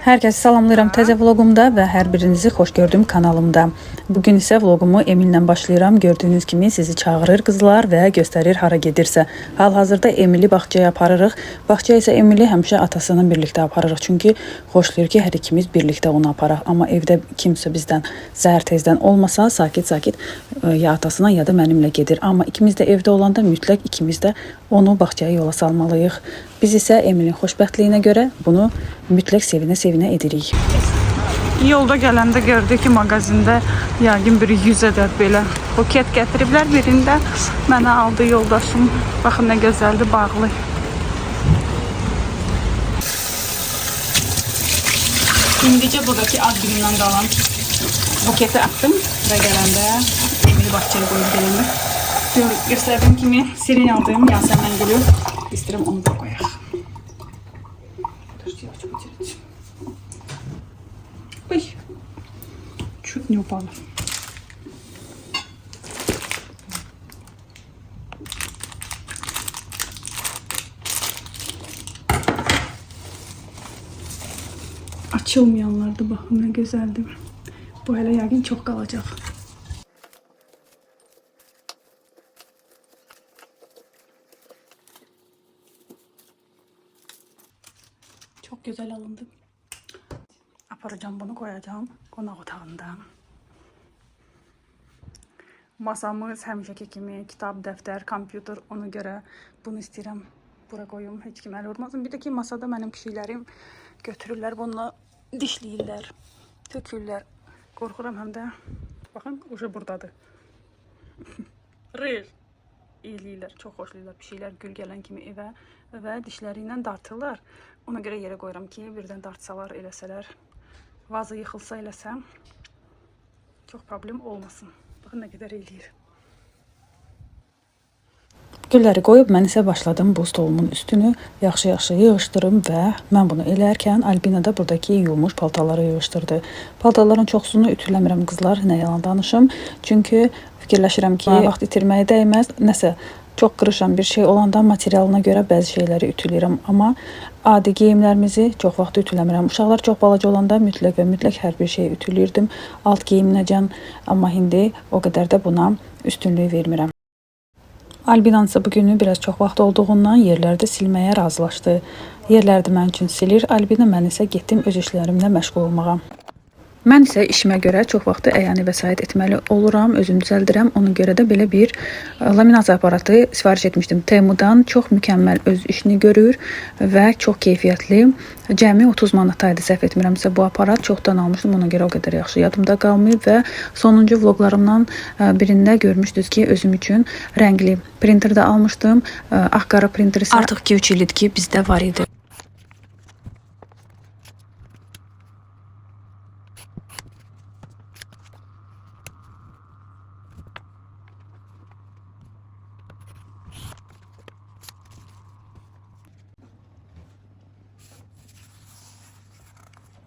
Hər kəsi salamlayıram təzə vloqumda və hər birinizi xoş gördüm kanalımda. Bugün isə vloqumu Emillə başlayıram. Gördüyünüz kimi sizi çağırır qızlar və göstərir hara gedirsə. Hal-hazırda Emili bağçaya aparırıq. Bağçaya isə Emili həmişə atasının birlikdə aparırıq. Çünki xoşlayır ki, hər ikimiz birlikdə onu aparaq. Amma evdə kimsə bizdən səhər tezdən olmasa, sakit-sakit ya atasına ya da mənimlə gedir. Amma ikimiz də evdə olanda mütləq ikimiz də onu bağçaya yola salmalıyıq. Biz isə Emilin xoşbəxtliyinə görə bunu mütləq sevinə-sevinə edirik. Yolda gələndə gördük ki, mağazində yəqin bir 100 ədəd belə buket gətiriblər. Birində mənə aldı yoldaşım. Baxın nə gözəldir, bağlı. İndicə buradakı ad günündən qalan buketi atdım və gələndə Emil bağçaya qoyub gələndir. Göstərdiyim kimi sirin aldığım Yasemen gülü istəyirəm onu da qoyaq. Ой, чуть не упала. Açılmayanlardı, baxın nə gözəldir. Bu hələ yəqin çox qalacaq. Çok güzel alındı. Aparacağım bunu, koyacağım qonaq otağında. Masamız həmişəki kimi kitab, dəftər, kompüter, ona görə bunu istəyirəm bura qoyum. Heç kim əl vurmasın. Bir də ki masada mənim kişilərim götürürlər, bununla dişləyirlər, tökürlər. Qorxuram həm də. Baxın, ucu buradadır. Rır. İyiləyirlər, çox xoşlayırlar. Pişiklər gül gələn kimi evə və dişləri ilə dartırlar. Ona görə yerə qoyuram ki, birdən dartsalar, eləsələr, vazı yıxılsa eləsəm, çox problem olmasın. Baxın nə qədər eləyir. Gülləri qoyub mən isə başladım bu stolumun üstünü yaxşı-yaxşı yığışdırım və mən bunu eləyərkən Albina da buradakı yuyulmuş paltarları yığışdırdı. Paltarların çoxsunu ütüləmirəm qızlar, nə yalan danışım. Çünki fikirləşirəm ki, vaxt itirməyə dəyməz. Nəsə çox qırışan bir şey olanda materialına görə bəzi şeyləri ütüləyirəm. Amma adi geyimlərimizi çox vaxt ütüləmirəm. Uşaqlar çox balaca olanda mütləq və mütləq hər bir şeyi ütüləyirdim. Alt geyimnəcən, amma indi o qədər də buna üstünlük vermirəm. Albinanın isə bugünü biraz çox vaxt olduğundan yerlərdə silməyə razılaşdı. Yerlərdə mən üçün silir, Albina, mən isə getdim öz işlərimlə məşğul olmağa. Mən isə işimə görə çox vaxtı əyani vəsait etməli oluram, özüm düzəldirəm. Ona görə də belə bir laminasiya aparatı sifariş etmişdim. Temudan çox mükəmməl öz işini görür və çox keyfiyyətli. Cəmi 30 manataydı, səhv etmirəmsə bu aparat. Çoxdan almışdım, ona görə o qədər yaxşı yadımda qalmayıb və sonuncu vloqlarımdan birində görmüşdünüz ki, özüm üçün rəngli printer də almışdım. Ağ-qara printer isə artıq 2-3 ildir ki, bizdə var idi.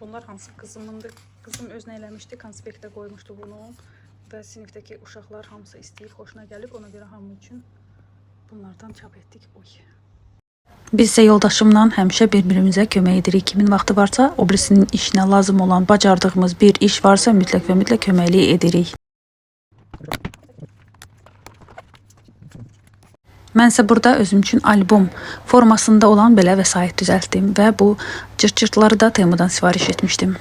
Bunlar hansı qızımındır. Qızım özünə eləmişdi, konspektə qoymuşdu bunu və sinifdəki uşaqlar hamısı istəyib, xoşuna gəlib. Ona görə hamı üçün bunlardan çap etdik. Oy. Biz isə yoldaşımla həmişə bir-birimizə kömək edirik. Kimin vaxtı varsa, o birisinin işinə lazım olan, bacardığımız bir iş varsa mütləq və mütləq köməklik edirik. Mən isə burada özüm üçün albom formasında olan belə vəsait düzəltdim və bu cırt-cırtları da Temudan sifariş etmişdim.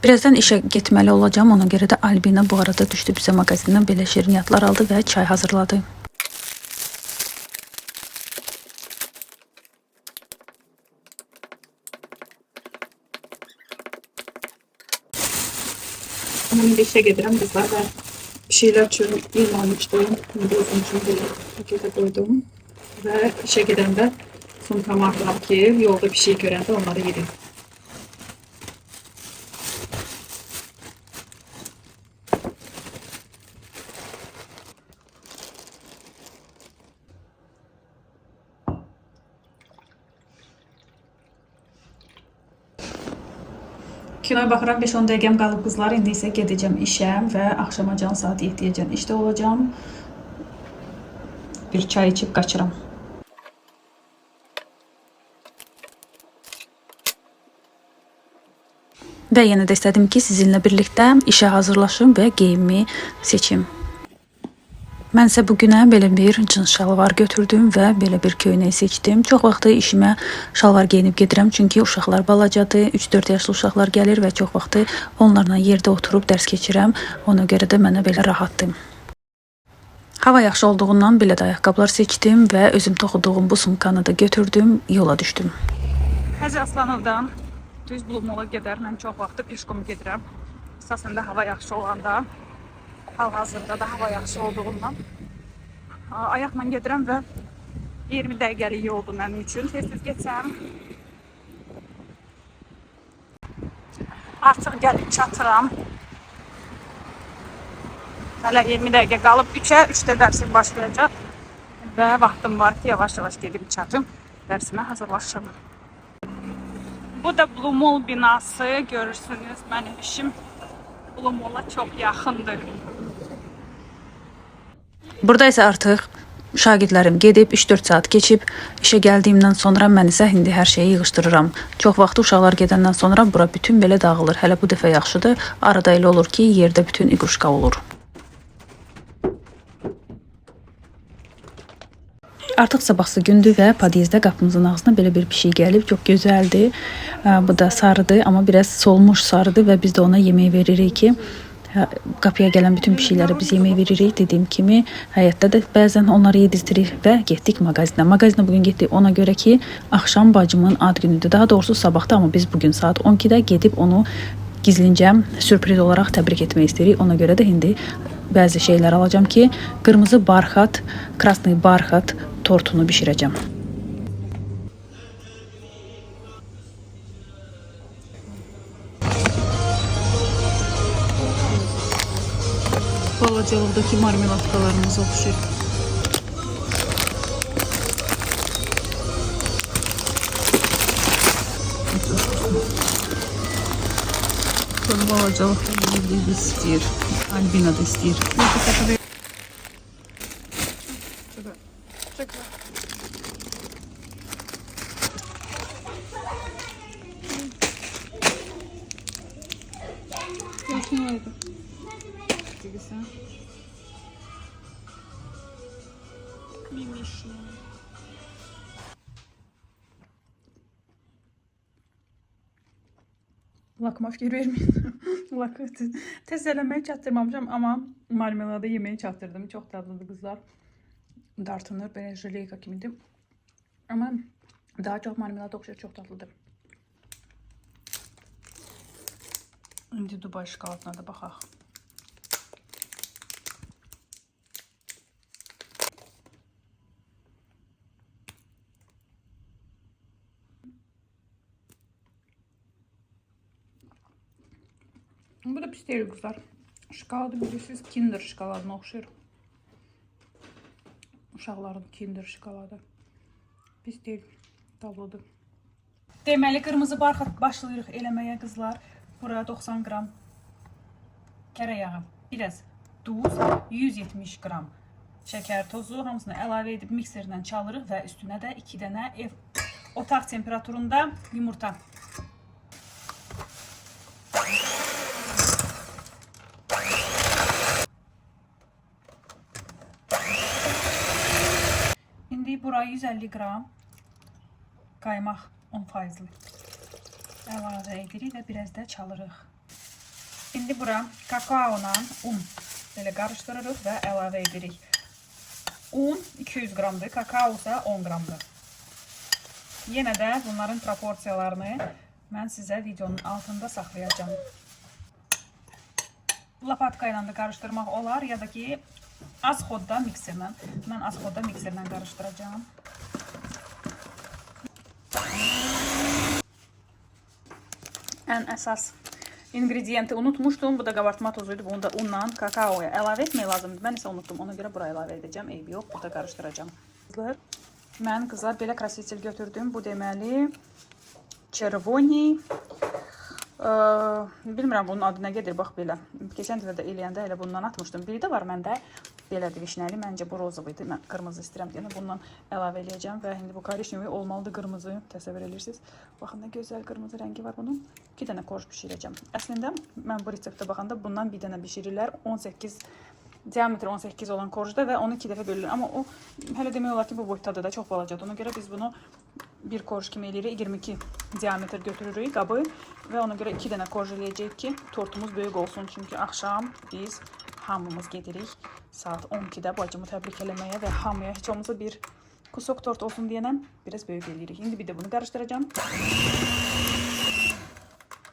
Birazdan işə getməli olacağım, ona görə də Albina bu arada düşdü bizə mağazindən belə şirniyyatlar aldı və çay hazırladı. İndi işə gedirəm qızlar və bir şeylər üçün yığmamışdım. İndi özüm üçün belə paketə qoydum və işə gedəndə sumkamı atıram ki, yolda bir şey görəndə onları yedim. Kinoya baxıram, 5-10 dəqiqəm qalıb qızlar. İndi isə gedəcəm işə və axşamacan saat 7-yəcən işdə olacağam. Bir çay içib qaçıram. Və yenə də istədim ki, sizinlə birlikdə işə hazırlaşım və geyimimi seçim. Mən isə bugünə belə bir cins şalvar götürdüm və belə bir köynək seçdim. Çox vaxtı işimə şalvar geyinib gedirəm, çünki uşaqlar balacadır, 3-4 yaşlı uşaqlar gəlir və çox vaxtı onlarla yerdə oturub dərs keçirəm. Ona görə də mənə belə rahatdır. Hava yaxşı olduğundan belə də ayaqqabılar seçdim və özüm toxuduğum bu sumkanı da götürdüm, yola düşdüm. Həcə Aslanovdan düz Blumala gedər. Mən çox vaxtı pişkom gedirəm. Əsasən də hava yaxşı olanda, hal-hazırda da hava yaxşı olduğundan ayaqla gedirəm və 20 dəqiqəlik yoldur mənim üçün. Tez-tez getsəm artıq gəlib çatıram. Hələ 20 dəqiqə qalıb 3-də dərsim başlayacaq və vaxtım var ki, yavaş-yavaş gedib çatım, dərsimə hazırlaşım. Bu da Blue Mall binası. Görürsünüz, mənim işim Blue Mall'a çox yaxındır. Burada isə artıq şagirdlərim gedib 3-4 saat keçib işə gəldiyimdən sonra mən isə indi hər şeyi yığışdırıram. Çox vaxtı uşaqlar gedəndən sonra bura bütün belə dağılır. Hələ bu dəfə yaxşıdır. Arada elə olur ki, yerdə bütün iquşqa olur. Artıq sabahsı gündür və podyezddə qapımızın ağzına belə bir pişik gəlib. Çox gözəldir. Bu da sarıdır, amma biraz solmuş sarıdır və biz də ona yemək veririk ki, qapıya gələn bütün pişiklərə biz yemək veririk. Dediyim kimi, həyətdə də bəzən onları yedizdirik və getdik mağazinə. Mağazinə bugün getdik ona görə ki, axşam bacımın ad günüdür. Daha doğrusu sabahda, amma biz bugün saat 12-də gedib onu gizlincə sürpriz olaraq təbrik etmək istəyirik. Ona görə də indi bəzi şeylər alacağım ki, qırmızı barxat, krasnı barxat tortunu bişirəcəm. Balacalıqdakı marmeladkalarımız oxşur. Balacalıq da istəyir. Albina da istəyir. Lakıma fikir vermeyin. Lakı tezələməyi çatdırmamışam, amma marmelada yeməyi çatdırdım. Çox dadlıdır qızlar. Dartınır, belə jeleyka kimidir. Amma daha çox marmelada oxşar, çox dadlıdır. İndi Dubai şokoladına da baxaq. Bu da pis deyil qızlar. Şokoladı bilirsiniz, Kinder şokoladına oxşayır. Uşaqların Kinder şokoladı. Pis deyil, dadlıdır. Deməli, qırmızı barxat başlayırıq eləməyə qızlar. Bura 90 qram kərə yağı, biraz duz, 170 qram şəkər tozu, hamısını əlavə edib mikserlə çalırıq və üstünə də 2 dənə otaq temperaturunda yumurta. İndi bura 150 qram qaymaq 10%li əlavə edirik və biraz da çalırıq. İndi bura kakaola un belə qarışdırırıq və əlavə edirik. Un 200 qramdır, kakao isə 10 qramdır. Yenə də bunların proporsiyalarını mən sizə videonun altında saxlayacağım. Lapatka ilə də qarışdırmaq olar, ya da ki az xodda mikserlə. Mən az xodda mikserlə qarışdıracağım. Ən əsas ingrediyenti unutmuşdum. Bu da qabartma tozuydu. Bunu da unla kakaoya əlavə etmək lazımdır. Mən isə unutdum. Ona görə buraya əlavə edəcəm. Eybi yox. Burada qarışdıracağım. Mən qızlar belə krasitel götürdüm. Bu deməli çervoni Bilmirəm bunun adı nə gedir, bax belə. Keçən dəfə də eləyəndə elə bundan atmışdım. Biri də var məndə belədir vişnəli. Məncə bu rozov idi. Mən qırmızı istəyirəm deyəndə bundan əlavə eləyəcəm və indi bu korişnevi olmalıdır qırmızı. Təsəvvür edirsiniz. Baxın nə gözəl qırmızı rəngi var bunun. 2 dənə korj bişirəcəm. Əslində mən bu reseptə baxanda bundan bir dənə bişirirlər. 18 diametri 18 olan korjda və onu 2 dəfə bölürlər. Amma o hələ demək olar ki bu boydadır da çox balacadır. Ona görə biz bunu bir korj kimi eləyirik. 22 diametr götürürük qabı və ona görə 2 dənə korj eləyəcəyik ki, tortumuz böyük olsun. Çünki axşam biz hamımız gedirik saat 12-də bacımı təbrik eləməyə və hamıya heç olmasa bir kusok tort olsun deyənə biraz böyük eləyirik. İndi bir də bunu qarışdıracağım.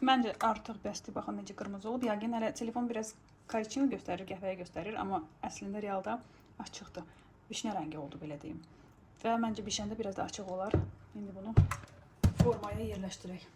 Məncə artıq bəsdir. Baxın necə qırmızı olub. Yəqin hələ telefon biraz korичневый göstərir, qəhvəyə göstərir, amma əslində realda açıqdır. Vişnə rəngi oldu belə deyim. Və məncə bişəndə biraz da açıq olar. İndi bunu formaya yerləşdirək.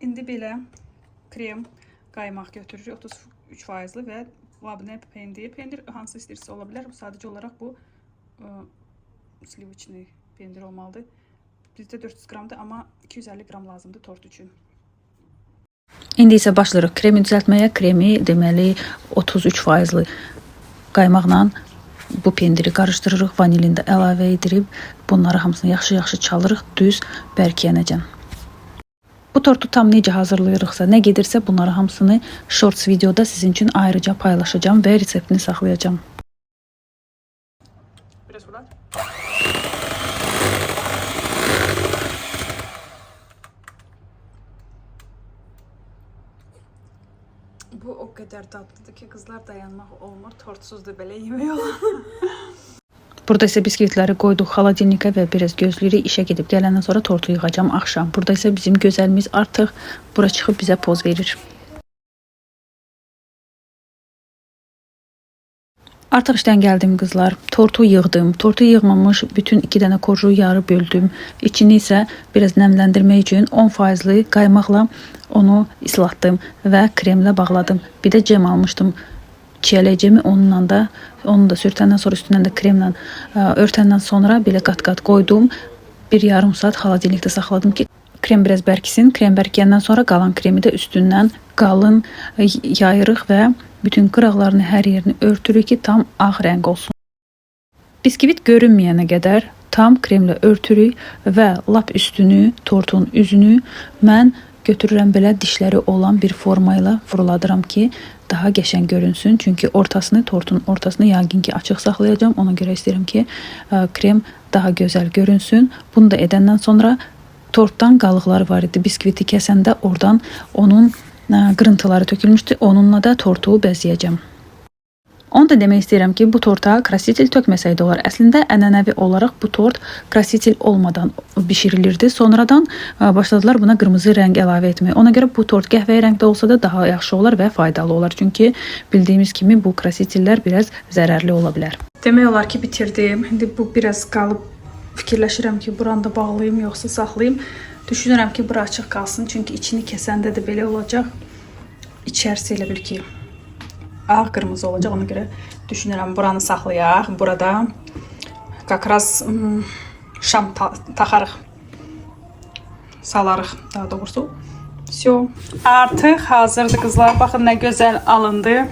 İndi belə krem, qaymaq götürürük. 33%-lı və labne pendir. Pendir hansı istəyirsə ola bilər. Sadəcə olaraq bu sliviçli pendir olmalıdır. Bizdə 400 qramdır, amma 250 qram lazımdır tort üçün. İndi isə başlayırıq kremi düzəltməyə. Kremi deməli 33%-lı qaymaqla bu pendiri qarışdırırıq. Vanilini də əlavə edib bunları hamısını yaxşı-yaxşı çalırıq düz bərkiyənəcən. Bu tortu tam necə hazırlayırıqsa, nə gedirsə bunları hamısını shorts videoda sizin üçün ayrıca paylaşacağım və reseptini saxlayacağım. Biraz ulat. Bu o qədər dadlıdır ki, qızlar dayanmaq olmur. Tortsuz da belə yemək olur. Burada isə biskvitləri qoyduq xaladilnikə və biraz gözləyirik. İşə gedib gələndən sonra tortu yığacağım axşam. Burada isə bizim gözəlimiz artıq bura çıxıb bizə poz verir. Artıq işdən gəldim qızlar. Tortu yığdım. Tortu yığmamış bütün 2 dənə korju yarı böldüm. İçini isə biraz nəmləndirmək üçün 10%-lı qaymaqla onu islatdım və kremlə bağladım. Bir də cem almışdım. Çiyələcəmi onu da sürtəndən sonra üstündən də kremlə örtəndən sonra belə qat-qat qoydum. Bir yarım saat xaladilnikdə saxladım ki, krem biraz bərkisin. Krem bərkiyəndən sonra qalan kremi də üstündən qalın yayırıq və bütün qıraqlarını, hər yerini örtürük ki, tam ağ rəng olsun. Biskvit görünməyənə qədər tam kremlə örtürük və lap üstünü, tortun üzünü mən götürürəm belə dişləri olan bir forma ilə fırladıram ki, daha qəşəng görünsün. Çünki tortun ortasını yəqin ki açıq saxlayacağım. Ona görə istəyirəm ki, krem daha gözəl görünsün. Bunu da edəndən sonra tortdan qalıqları var idi. Biskviti kəsəndə oradan onun qırıntıları tökülmüşdü. Onunla da tortu bəzəyəcəm. Onu da demək istəyirəm ki, bu torta krasitil tökməsəydi olar. Əslində ənənəvi olaraq bu tort krasitil olmadan bişirilirdi. Sonradan başladılar buna qırmızı rəng əlavə etməyə. Ona görə bu tort qəhvəyi rəngdə olsa da daha yaxşı olar və faydalı olar. Çünki bildiyimiz kimi bu krasitillər biraz zərərli ola bilər. Demək olar ki bitirdim. İndi bu biraz qalıb fikirləşirəm ki, buranı da bağlayım yoxsa saxlayım. Düşünürəm ki, bura açıq qalsın. Çünki içini kəsəndə də belə olacaq. İçərisi elə bil ki ağ qırmızı olacaq. Ona görə düşünürəm buranı saxlayaq. Burada kakraz şam taxarıq. Salarıq daha doğrusu. Всё. Artıq hazırdır qızlar. Baxın nə gözəl alındı.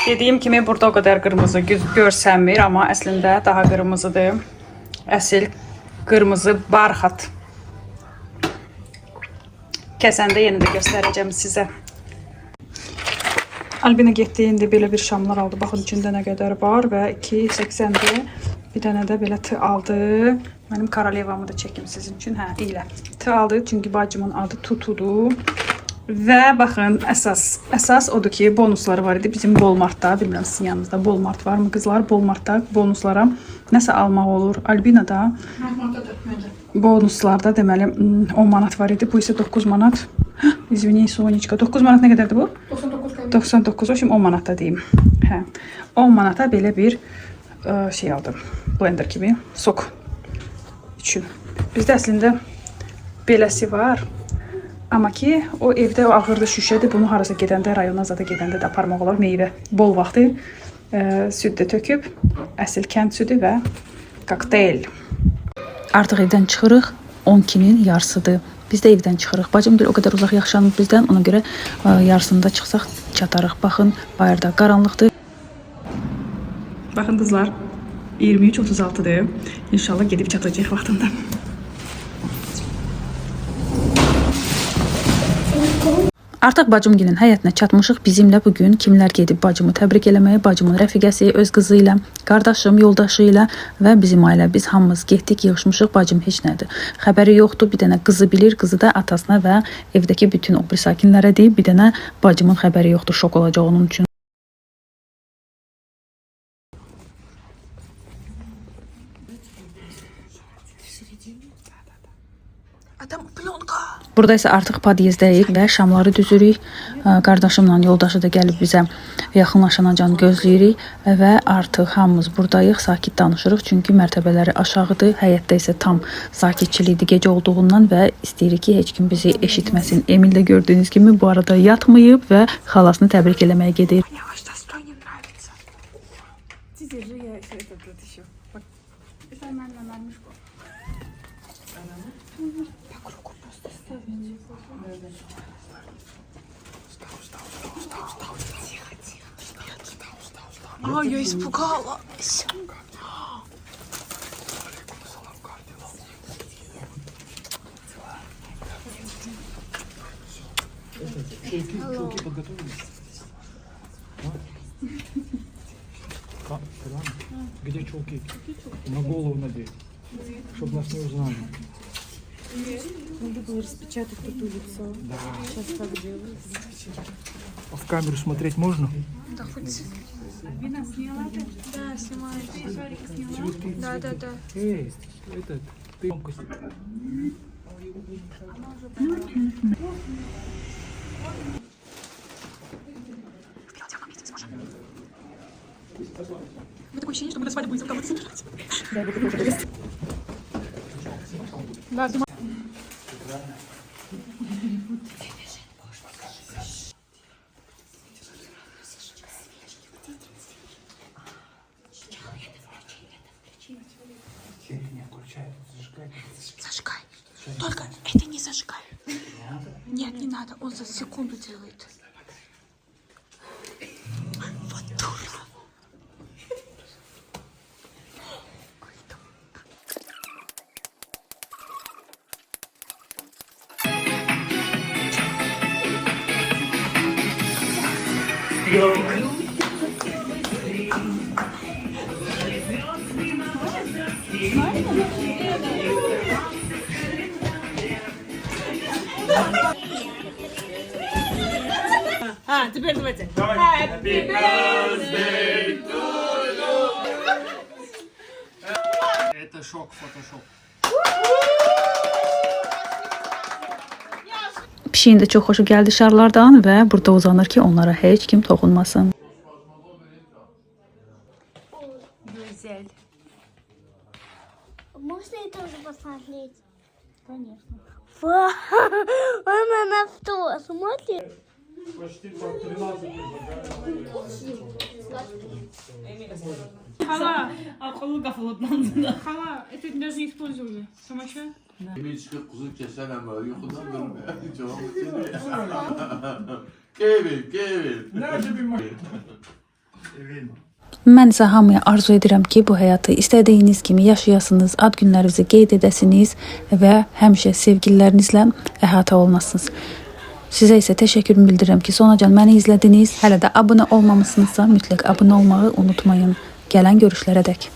Dediyim kimi burada o qədər qırmızı görsənmir, amma əslində daha qırmızıdır. Əsl qırmızı barxat. Kəsəndə yenə də göstərəcəm sizə. Albina getdi, indi belə bir şamlar aldı. Baxın içində nə qədər var və 2.80-dir. Bir dənə də belə tı aldı. Mənim korolevamı da çəkim sizin üçün. Hə, elə. Tı aldı, çünki bacımın adı Tutudur. Və baxın, əsas odur ki, bonusları var idi bizim Walmartda. Bilmirəm sizin yanınızda Walmart varmı qızlar? Walmartda bonuslara nəsə almaq olur. Albina'da bonuslarda deməli 10 manat var idi. Bu isə 9 manat. İzmini Soniçka. 9 manat nə qədərdir bu? 99. O şimdi 10 manata deyim. Hə. 10 manata belə bir şey aldım. Blender kimi sok üçün. Bizdə əslində beləsi var. Amma ki o evdə o ağırdı şüşədir. Bunu harasa gedəndə, rayona zada gedəndə də aparmaq olar. Meyvə bol vaxtı süddə töküb, əsl kənd südü və kokteyl. Artıq evdən çıxırıq. 12-nin yarısıdır. Biz də evdən çıxırıq. Bacım o qədər uzaq yaşanıb bizdən. Ona görə yarısında çıxsaq çatarıq. Baxın, bayırda qaranlıqdır. Baxın qızlar, 23:36-dır. İnşallah gedib çatacaq vaxtında. Artıq bacımgilin həyətinə çatmışıq. Bizimlə bugün kimlər gedib bacımı təbrik eləməyə, bacımın rəfiqəsi, öz qızı ilə, qardaşım, yoldaşı ilə və bizim ailə. Biz hamımız getdik, yığışmışıq. Bacım heç nədir. Xəbəri yoxdur. Bir dənə qızı bilir, qızı da atasına və evdəki bütün o bir sakinlərə deyib. Bir dənə bacımın xəbəri yoxdur. Şok olacaq onun üçün. Adam plyonka. Burada isə artıq podyezdəyik və şamları düzürük. Qardaşımla yoldaşı da gəlib bizə yaxınlaşanacan gözləyirik və artıq hamımız buradayıq, sakit danışırıq. Çünki mərtəbələri aşağıdır, həyətdə isə tam sakitçilikdir gecə olduğundan və istəyirik ki, heç kim bizi eşitməsin. Emil də gördüyünüz kimi bu arada yatmayıb və xalasını təbrik eləməyə gedir. А, я испугалась. Чулки подготовили? Где чулки? На голову надеть, чтобы нас не узнали. Надо было распечатать тут лицо. Да. Сейчас как делают? А в камеру смотреть можно? Да, хоть. Альбина сняла ты? Да, снимаю. Ты Шарик сняла? Да. Эй, это ты емкость. Такое ощущение, что мы на свадьбу будем кого-то собирать. Да, Не включай, зажигай. зажигай. Только это не зажигай. Нет, не надо. Он за секунду делает. Вот дура. А, теперь давайте. Это шок, фотошоп. Pişiyin də çox xoşu gəldi şarlardan və burada uzanır ki, onlara heç kim toxunmasın. Güzel. Можно я тоже посмотреть? Конечно. Она на что смотрит? Почти по 13. Hala, Akıllı kafalatlandı. hala, это даже не использовали. Тамаша? Yemin çıkıp kuzu kesen ama yokudan durmuyor. Cevap Kevin. Nerede bir Evin. Mən isə hamıya arzu edirəm ki, bu həyatı istədiyiniz kimi yaşayasınız, ad günlərinizi qeyd edəsiniz və həmişə sevgililərinizlə əhatə olunasınız. Sizə isə təşəkkür bildirirəm ki, sonacan məni izlədiniz. Hələ də abunə olmamısınızsa mütləq abunə olmağı unutmayın. Gələn görüşlərə dək.